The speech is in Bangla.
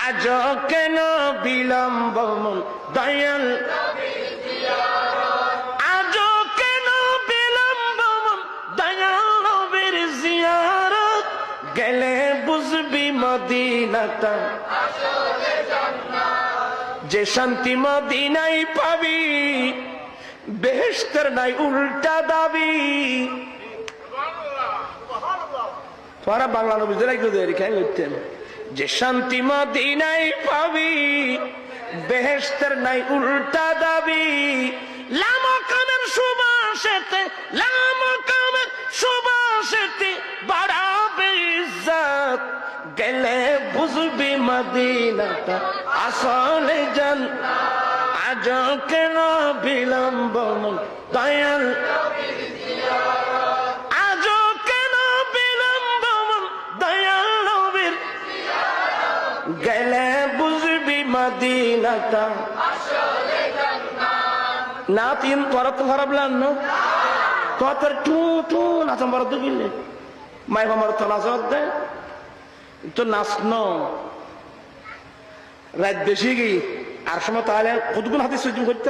আজ কেন বিলম্ব মন দয়াল আজ কেন বিলম্ব মন দয়াল নবীর জিয়ারত গেলে বুঝবি মদিনাটা যে শান্তি মদিনায় পাবি বেহেশতের নাই উল্টা দাবি তোরা বাংলা নবীদের খেয়াল করতেন যে শান্তি মদিনায় পাবি বেহেশতের নাই উল্টা দাবি লামকামের সুবাসেতে লামকামের সুবাসেতে বাড়াবে ইজ্জত গেলে বুঝবি মদিনাটা আসলে জান আজ কেন বিলম্ব মন দয়াল আজ কেন বিলম্ব মন দয়াল নবীর গেলে বুঝবি মদিনাটা না তিন পরত খারাপ লাগল কত টু টু নাচন বরত গিলে মাই আমার তো নাচ দে তো নাচ ন রাত বেশি গিয়ে আর সময় তাহলে কতগুলো হাতে সুযোগ করতে